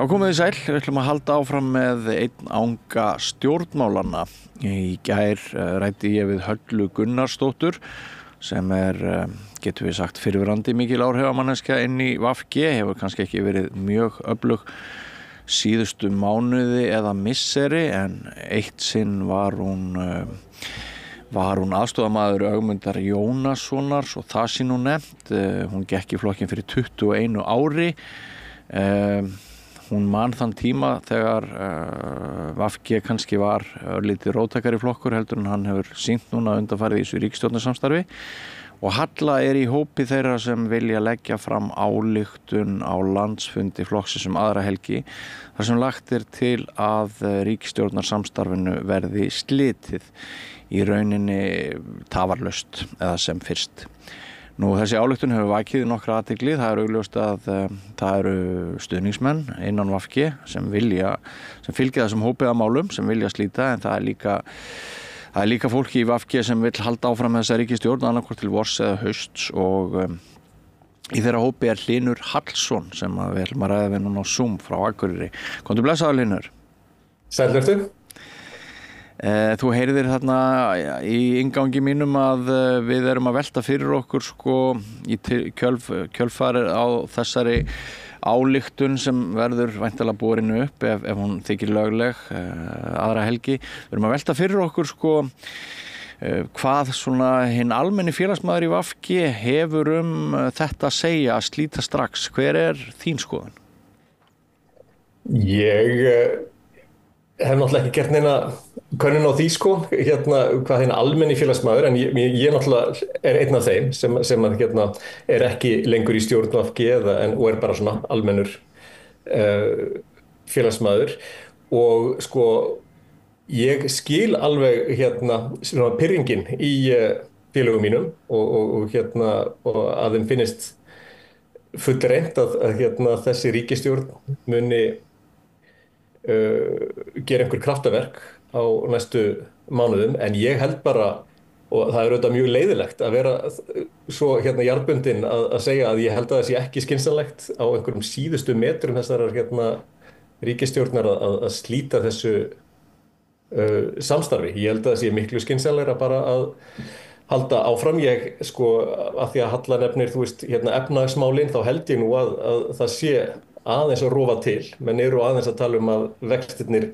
Já, komið þið sæl, við ætlum að halda áfram með einn anga stjórnmálanna. Í gær ræddi ég við Höllu Gunnarsdóttur sem getum við sagt, fyrrverandi mikil áhrifamanneskja inn í VG, hefur kannski ekki verið mjög öflug síðustu mánuði eða misseri, en eitt sinn var hún aðstoðarmaður Ögmundar Jónassonar, svo það sé nú nefnt. Hún gekk í flokkinn fyrir 21 ári. Hún man þann tíma þegar VG kannski var örlítið róttækari flokkur heldur en hann hefur sýnt núna undanfarið í þessu ríkisstjórnarsamstarfi. Og Halla í hópi þeirra sem vilja leggja fram ályktun á landsfundi flokksins aðra helgi, þar sem lagt til að ríkisstjórnarsamstarfinu verði slitið í rauninni tafarlaust eða sem fyrst. Nú, þessi ályktun hefur vakið nokkra athygli. Það augljóst að það eru stuðningsmenn innan VG sem fylgja þessum hópi að málum, sem vilja slíta, en það er líka fólki í VG sem vill halda áfram með þessa ríkisstjórn annarkvort til vors eða hausts, og í þeirra hópi Hlynur Hallsson sem við ætlum að ræða við núna á Zoom frá Akureyri. Komdu blessaður, Hlynur. Sæll ertu. Þú heyrðir þarna í inngangi mínum að við erum að velta fyrir okkur í kjölfarið á þessari ályktun sem verður væntanlega borin upp ef hún þykir lögleg aðra helgi. Við erum að velta fyrir okkur hvað hinn almenni félagsmaður í VG hefur þetta að segja að slíta strax. Hver þín skoðun? Ég hef náttúrulega ekki gert neina könnun á því hvað hinn almenni félagsmaður, en ég náttúrulega einn af þeim sem ekki lengur í stjórn VG og bara svona almennur félagsmaður, og ég skil alveg svona pirringin í félögum mínum og að þeim finnist fullreynt að þessi ríkisstjórn muni gera einhver kraftaverk á næstu mánuðum, en ég held bara, og það er auðvitað mjög leiðilegt að vera svo jarðbundin að segja að ég held að það sé ekki skynsamlegt á einhverjum síðustu metrum þessarar ríkisstjórnar að slíta þessu samstarfi. Ég held að það sé miklu skynsamlegra bara að halda áfram. Ég að því að Halla nefnir efnahagsmálin, þá held ég nú að það sé aðeins að rofa til. Menn eru aðeins að tala að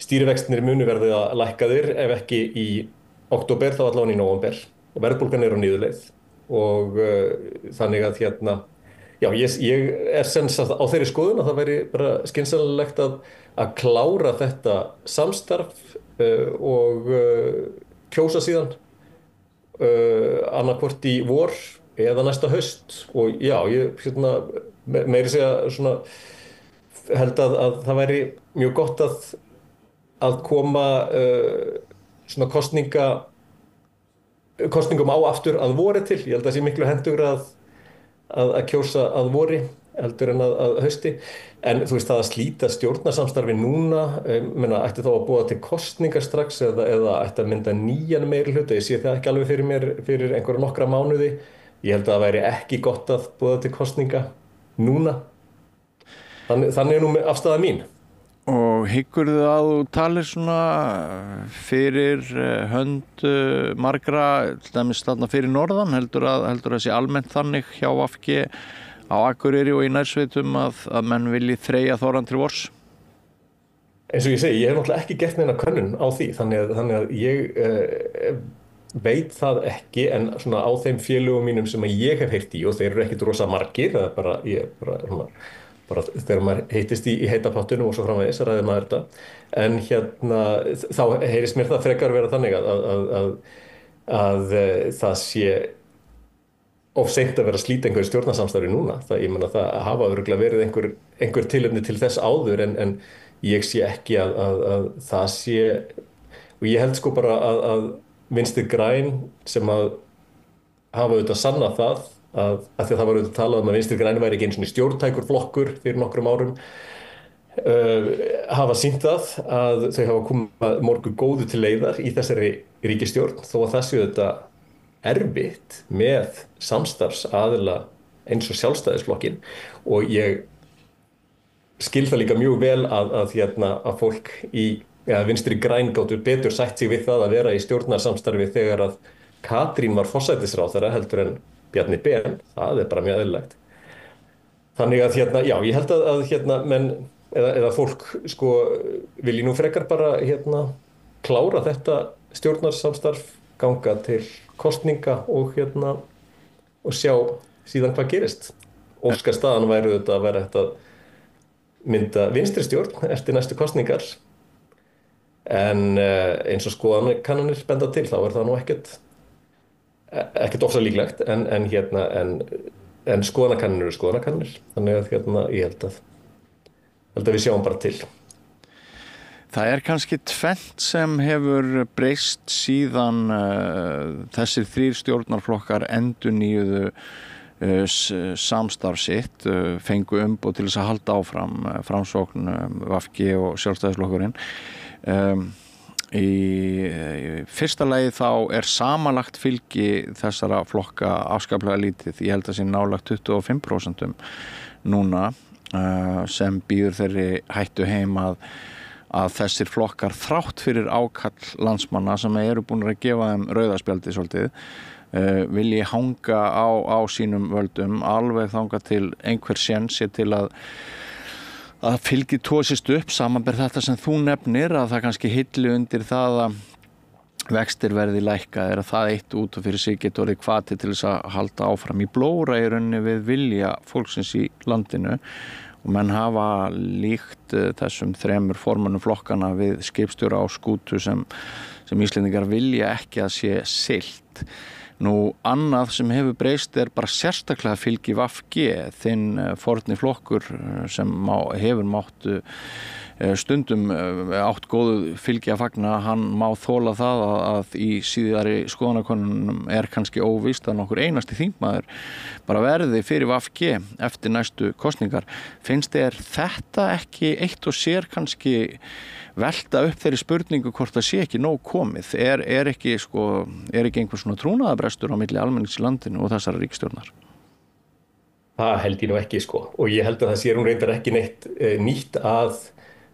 stýrivextirnir munu verða lækkaðir, ef ekki í október þá allavega í nóvember, og verðbólgan á niðurleið, og þannig að ég sem sagt á þeirri skoðun að það væri bara skynsamlegt að klára þetta samstarf og kjósa síðan annarkvort í vor eða næsta haust. Og ég meiri segja held að það væri mjög gott að koma kosningum á aftur að vori til. Ég held að það sé miklu hentugra að kjósa að vori heldur en að hausti. En það að slíta stjórnarsamstarfi núna, ætti þá að boða til kosningar strax eða ætti að mynda nýjan meirihluta. Ég sé það ekki alveg fyrir mér fyrir einhverja nokkra mánuði. Ég held að það væri ekki gott að boða til kosninga núna. Þannig nú afstaða mín. Og hyggur að þú talir fyrir hönd margra, til dæmis þarna fyrir norðan, heldur að sé almennt þannig hjá VG á Akureyri og í nærsveitum að menn vilji þreyja þoran til vors? Eins og ég segi, ég hef náttúrulega ekki gert neina könnun á því, þannig að ég veit það ekki, en á þeim félögum mínum sem ég hef heyrt í, og þeir eru ekkit rosa margir, það er bara þegar maður heitist í heita pottunum og svo framvegis ræðir maður þetta, en þá heyrist mér það frekar vera þannig að það sé of seint að vera að slíta einhverju stjórnarsamstarfi núna. Það hafa örugglega verið einhver tilefni til þess áður, en ég sé ekki að það sé, og ég held bara að Vinstri græn sem að hafa auðvitað sannað það að því að það var auðvitað talað að Vinstri græn væri ekki einu svona stjórntækur flokkur fyrir nokkrum árum, hafa sýnt það að þau hafa komið morgu góðu til leiðar í þessari ríkisstjórn, þó að það sé auðvitað erfitt með samstarfsaðila eins og Sjálfstæðisflokkinn, og ég skil það líka mjög vel að fólk vinstri græn gátu betur sætt sig við það að vera í stjórnarsamstarfi þegar að Katrín var forsætisráðherra heldur en Bjarni Ben, það bara mjög eðlilegt. Þannig að já, ég held að menn eða fólk sko vilji nú frekar bara klára þetta stjórnarsamstarf, ganga til kosninga og sjá síðan hvað gerist. Óska staðan væri þetta að vera þetta mynda vinstri stjórn eftir næstu kosningar. En eins og skoðanakannanir benda til, þá það nú ekkert ofsa líklegt, en skoðanakannanir eru skoðanakannanir. Þannig að ég held að við sjáum bara til. Það kannski tvennt sem hefur breyst síðan þessir 3 stjórnarflokkar endurnýjuðu samstarf sitt, fengu umboð til þess að halda áfram, Framsókn, VG og Sjálfstæðisflokkurinn. Í fyrsta lagi þá samanlagt fylgi þessara flokka afskaplega lítið. Ég held að sé nálægt 25% núna, sem býður þeirri hættu heim að þessir flokkar þrátt fyrir ákall landsmanna sem eru búin að gefa þeim rauðaspjaldi svolítið, vilji hanga á sínum völdum alveg þangað til einhver séns sé til að fylgi tósist upp, samanber þetta sem þú nefnir, að það kannski hilli undir það að vextir verði lækkaðir, að það eitt út og fyrir sig getur orðið hvati til þess að halda áfram í blóra í rauninni við vilja fólksins í landinu. Og menn hafa líkt þessum 3 formönnum flokkana við skipstjóra á skútu sem Íslendingar vilja ekki að sé siglt. Nú annað sem hefur breyst bara sérstaklega fylgi VG, þinn forni flokkur sem hefur mátt stundum átt góðu fylgi að fagna, hann má þola það að í síðari skoðanakönnunum kannski óvíst að nokkur einasti þingmaður bara verði fyrir VG eftir næstu kosningar. Finnst þér þetta ekki eitt og sér kannski velta upp þeirri spurningu hvort það sé ekki nóg komið? Ekki einhver svona trúnaðarbrestur á milli almennings í landinu og þessara ríkisstjórnar? Það held ég nú ekki og ég held að það sé reyndar ekki neitt nýtt að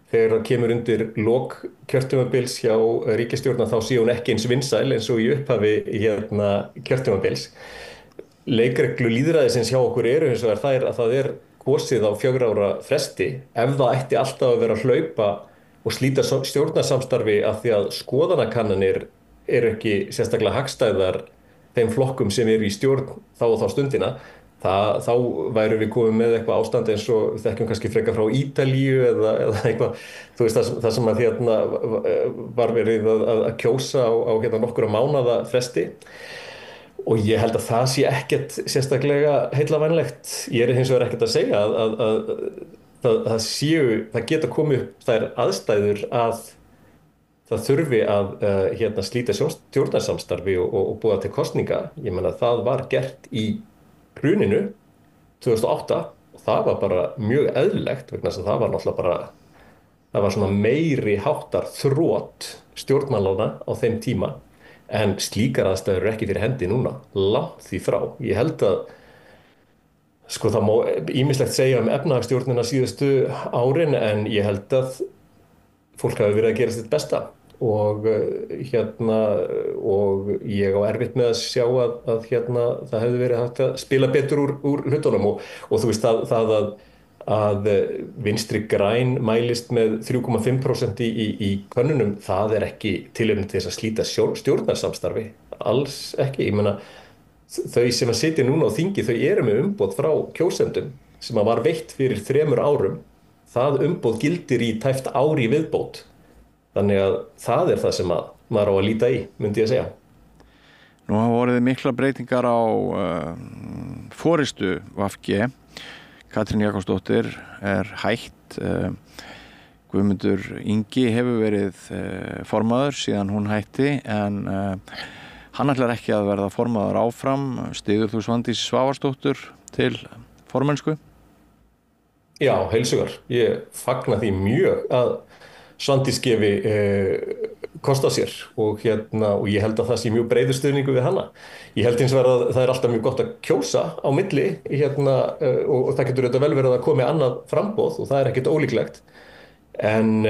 þegar það kemur undir lok kjörtímabils hjá ríkisstjórnar þá sé hún ekki eins vinsæl eins og í upphafi kjörtímabils. Leikreglu lýðræðisins hjá okkur hins vegar þær að það kosið á 4 ára fresti ef það ætti alltaf að vera að hlaupa og slíta stjórnarsamstarfi af því að skoðanakannanir ekki sérstaklega hagstæðar þeim flokkum sem í stjórn þá og þá stundina. Þá værum við komið með eitthvað ástand eins og við þekkjum kannski frekar frá Ítalíu eða eitthvað, þú veist það sem að var verið að kjósa á nokkura mánaða fresti. Og ég held að það sé ekkert sérstaklega heillavænlegt. Ég hins vegar ekkert að segja að það geta komið upp þær aðstæður að það þurfi að slíta stjórnarsamstarfi og boða til kosninga. Ég meina það var gert í hruninu 2008 og það var bara mjög eðlilegt vegna þess að það var náttúrulega það var svona meiri háttar þrot stjórnmálanna á þeim tíma en slíkar aðstæður ekki fyrir hendi núna, langt því frá. Ég held að það má ýmislegt segja efnahagsstjórnina síðustu árin en ég held að fólk hafi verið að gera sitt besta og ég á erfitt með að sjá að það hefði verið hægt að spila betur úr hlutunum og þú veist það að vinstri græn mælist með 3,5% í könnunum, það ekki tilefni til þess að slíta stjórnarsamstarfi, alls ekki. Ég meina þau sem að sitja núna á þingi, þau eru með umboð frá kjósendum sem að var veitt fyrir 3 árum, það umboð gildir í tæpt ár í viðbót. Þannig að það það sem maður á að líta í, myndi ég að segja. Nú hafa orðið mikla breytingar á forystu VG. Katrín Jakobsdóttir hætt. Guðmundur Ingi hefur verið formaður síðan hún hætti en hann ætlar ekki að verða formaður áfram. Styður þú Svandísi Svavarsdóttur til formennsku? Já, heilsugar. Ég fagna því mjög að Svandís gefi kost á sér og ég held að það sé mjög breiður stuðningur við hana. Ég held hins vegar að það er alltaf mjög gott að kjósa á milli og það getur auðvitað vel verið að komi annað framboð og það er ekkert ólíklegt. En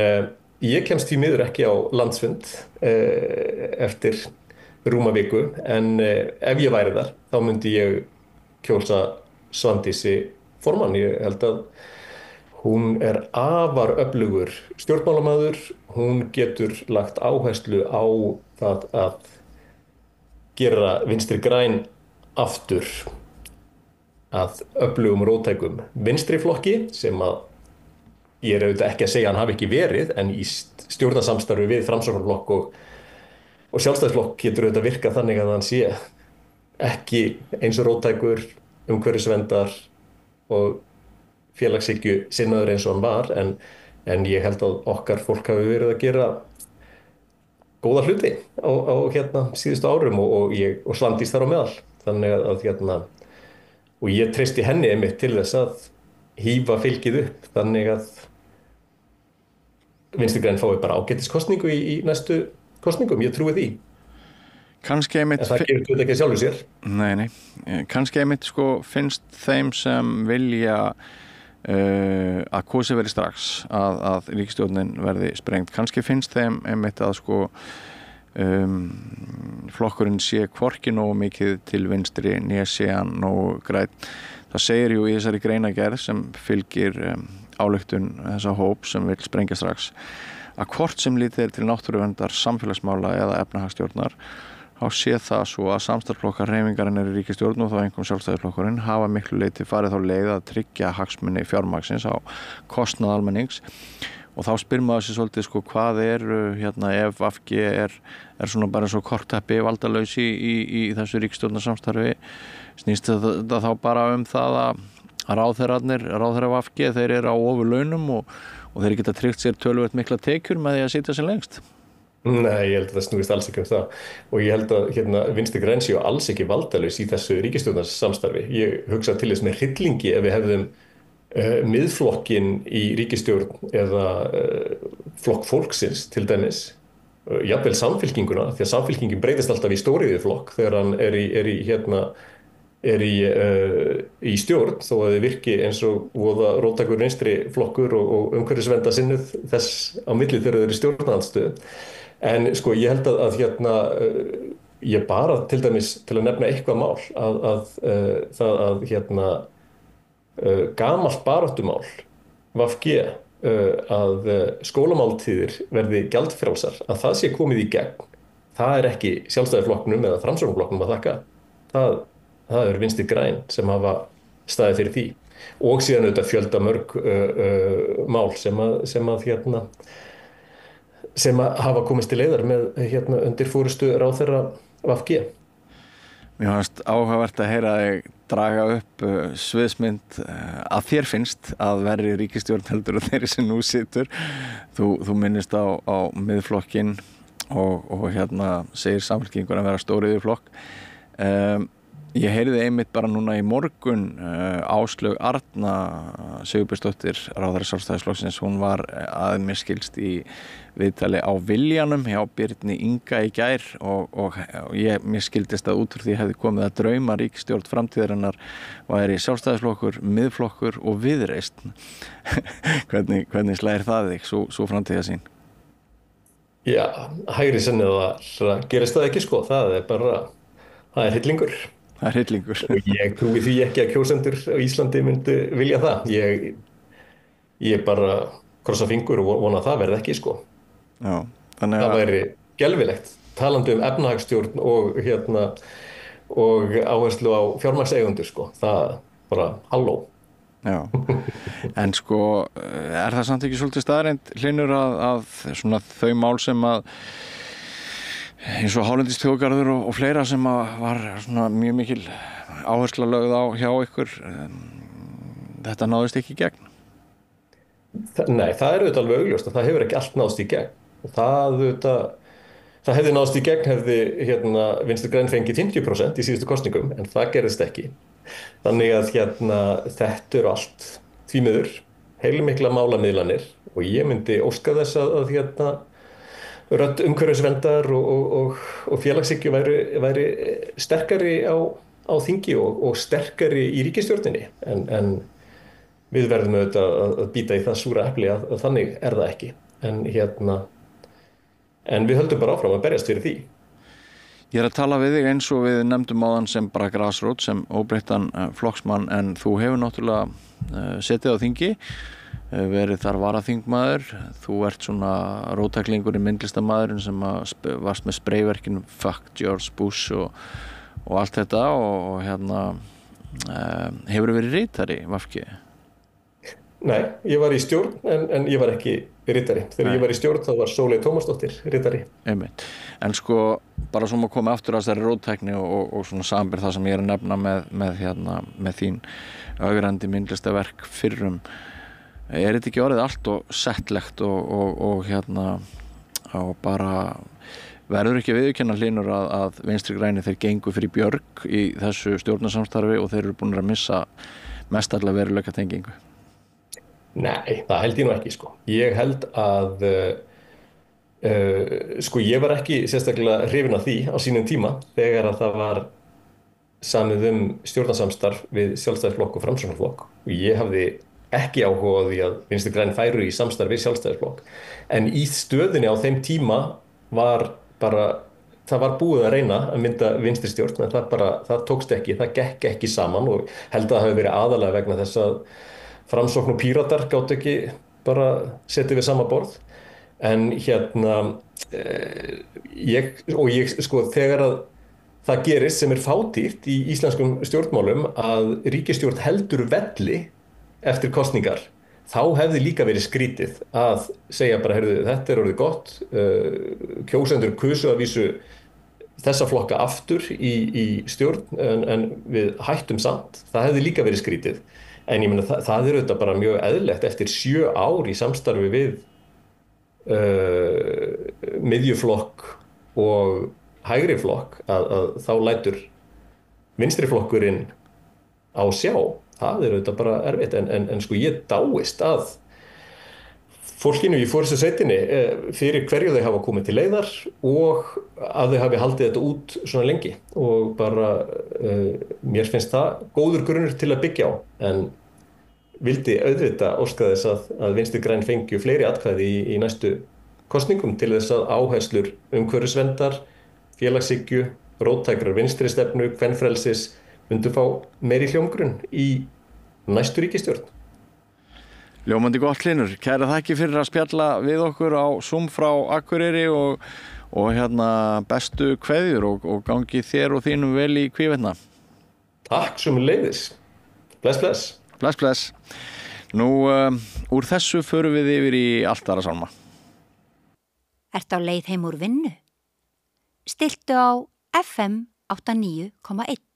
ég kemst því miður ekki á landsfund eftir rúma viku en ef ég væri þar þá myndi ég kjósa Svandísi formann. Ég held að hún er afar öflugur stjórnmálamaður, hún getur lagt áherslu á það að gera Vinstri græn aftur að öflugum róttækum vinstri flokki sem að ég er auðvitað ekki að segja að hann hafi ekki verið en í stjórnarsamstarfi við Framsóknarflokk og Sjálfstæðisflokk getur auðvitað virkað þannig að hann sé ekki eins og róttækur, umhverfisverndar og félagshyggju sinnaður eins og hann var en ég held að okkar fólk hafi verið að gera góða hluti á síðustu árum og Svandís þar á meðal. Þannig að og ég treysti henni einmitt til þess að hífa fylgið upp þannig að Vinstri græn fái bara ágætiskosningu í næstu kosningum, ég trúi því. Kannski einmitt... En það gerur þetta ekki sjálfur sér. Nei. Kannski einmitt sko finnst þeim sem vilja að kosið verði strax að ríkisstjórnin verði sprengt. Kannski finnst þeim einmitt að sko flokkurinn sé hvorki nógu mikið til vinstri né sé hann nógu grænn. Það segir jú í þessari greinagerð sem fylgir ályktun þessa hóp sem vil sprengja strax að hvort sem lítið er til náttúruverndar, samfélagsmála eða efnahagsstjórnar þá sé það svo að samstarfsflokkar hreyfingarinnar í ríkisstjórn og þá einkum Sjálfstæðisflokkurinn hafa miklu leyti farið þá leið að tryggja hagsmuni fjármagnsins á kostnað almennings og þá spyr maður sér svolítið sko hvað ef VG er svona bara svo korkteppi valdalaus í þessu ríkisstjórnarsamstarfi snýst þetta þá bara það að ráðherrar VG þeir eru á ofurlaunum og þeir geta tryggt sér töluvert mikla tekjur með því að sitja sem lengst. Nei, ég held að það snúist alls ekki það og ég held að Vinstri græn séu alls ekki valdalaus í þessu ríkisstjórnarsamstarfi. Ég hugsa til þess með hryllingi ef við hefðum miðflokkinn í ríkisstjórn eða flokk fólksins til dæmis, jafnvel samfylkinguna, því að samfylkingin breytist alltaf í stóriðjuflokk þegar hann er í stjórn þó að þið virki eins og voða róttækur vinstri flokkur og umhverfisvernda sinnuð þess á milli þegar þeir eru í stjórnarandstöðu. En sko ég held að ég bara til dæmis til að nefna eitthvað mál gamalt baráttumál VG að skólamáltíðir verði gjaldfrjálsar, að það sé komið í gegn. Það er ekki Sjálfstæðisflokknum eða Framsóknarflokknum að þakka. Það er Vinstri græn sem hafa staðið fyrir því og síðan auðvitað fjölda mörg mál sem hafa komist til leiðar með undir forystu ráðherra VG. Mér fannst áhugavert að heyra þig draga upp sviðsmynd að þér finnst að verri ríkisstjórn heldur og þeirri sem nú situr. Þú minnist á miðflokkinn og segir Samfylkinguna að vera stóriðjuflokk. Ég heyrði einmitt bara núna í morgun Áslaug Arna Sigurbjörnsdóttir ráðherra Sjálfstæðisflokksins, hún var að mér skilst í viðtali á Viljanum hjá Birni Inga í gær og mér skildist að út úr því hefði komið að drauma ríkisstjórn framtíðarinnar væri Sjálfstæðisflokkur, miðflokkur og Viðreisn. Hvernig slæðir það þig, svo framtíðarsýn? Já, hægri sinniðar gerist það ekki sko, það er hryllingur. Það er hryllingur. Og ég trúi því ekki að kjósendur á Íslandi myndu vilja það. Ég bara krossa fingur og vona að það verði ekki sko. Já, þannig að það væri skelfilegt. Talandi efnahagsstjórn og áherslu á fjármagnseigendur sko. Það bara halló. Já, en sko er það samt ekki svolítið staðreynd Hlynur að svona þau mál sem að eins og hálendisþjóðgarður og fleira sem var svona mjög mikil áhersla lögð á hjá ykkur þetta náðist ekki í gegn? Nei, það er auðvitað alveg augljóst að það hefur ekki allt náðst í gegn og það hefði náðst í gegn hefði Vinstri græn fengið 50% í síðustu kosningum en það gerðist ekki þannig að þetta eru allt því miður heilmikla málamiðlanir og ég myndi óska þess að rödd umhverfisverndar og félagshyggju væri sterkari á þingi og sterkari í ríkisstjórninni en við verðum auðvitað að bíta í það súra epli að þannig það ekki en við höldum bara áfram að berjast fyrir því. Ég að tala við þig eins og við nefndum áðan sem bara grasrót, sem óbreyttan flokksmann, en þú hefur náttúrulega setið á þingi, verið þar varaþingmaður, þú ert svona róttæklingur í myndlistarmaðurinn sem varst með spreyverkinu Fuck George Bush og allt þetta og hefur verið ritari VG? Nei, ég var í stjórn en ég var ekki ritari. Þegar ég var í stjórn þá var Sóley Tómasdóttir ritari. Einmitt. En sko, bara svo maður komið aftur að þessari róttækni og svona samanber það sem ég að nefna með þín ögrandi myndlistarverk fyrrum. Þetta ekki orðið allt og settlegt og bara verður ekki viðurkenna Hlynur að Vinstri græni þeir gengu fyrir björg í þessu stjórnarsamstarfi og þeir eru búin að missa mestallega veruleika tengingu? Nei, það held ég nú ekki sko. Ég held að sko ég var ekki sérstaklega hrifinn af því á sínum tíma þegar að það var samið stjórnarsamstarf við Sjálfstæðisflokk og Framsóknarflokk og ég hafði ekki áhuga á því að Vinstri græn færu í samstarf við Sjálfstæðisflokk en í stöðunni á þeim tíma það var búið að reyna að mynda vinstri stjórn en það tókst ekki, það gekk ekki saman og held að það hafi verið aðalega vegna þess að Framsókn og Píratar gátu ekki bara setið við sama borð en ég sko þegar að það gerist sem fátítt í íslenskum stjórnmálum að ríkisstjórn heldur velli eftir kosningar þá hefði líka verið skrítið að segja bara heyrðu þetta orðið gott kjósendur kusu að vísu þessa flokka aftur í stjórn en við hættum samt það hefði líka verið skrítið. En ég meina það auðvitað bara mjög eðlilegt eftir 7 ár í samstarfi við miðjuflokk og hægri flokk að þá lætur vinstri flokkurinn á sjá. Það auðvitað bara erfitt en sko ég dáist að fólkinu í forystusveitinni fyrir hverju þau hafa komið til leiðar og að þau hafi haldið þetta út svona lengi og bara mér finnst það góður grunnur til að byggja á en vildi auðvitað óska þess að Vinstri græn fengju fleiri atkvæði í næstu kosningum til þess að áherslur umhverfisverndar, félagshyggju, róttækrar vinstri stefnu, kvenfrelsis myndu fá meiri hljómgrunn í næstu ríkisstjórn. Ljómandi gott Hlynur, kæra þakki fyrir að spjalla við okkur á Zoom frá Akureyri og bestu kveðjur og gangi þér og þínum vel í hvívetna. Takk sömuleiðis. Bless, bless. Bless, bless. Nú, úr þessu förum við yfir í allt aðra sálma. Ertu á leið heim úr vinnu? Stilltu á FM 89,1.